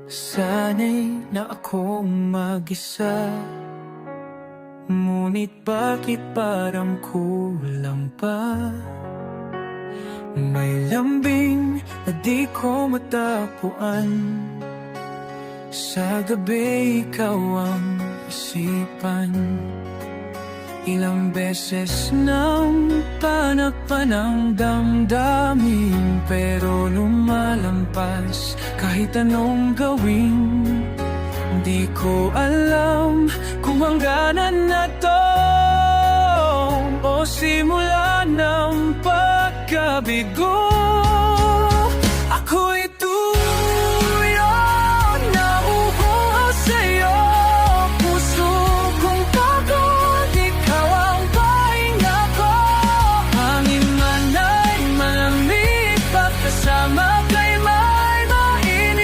Sana'y na akong mag-isa, ngunit bakit parang kulang pa? May lambing na di ko matapuan, sa gabi ikaw ang isipan. Ilang beses nang panakpan ang damdamin, pero lumalampas kahit anong gawin. Di ko alam kung hangganan na to o simula ng pagkabigo.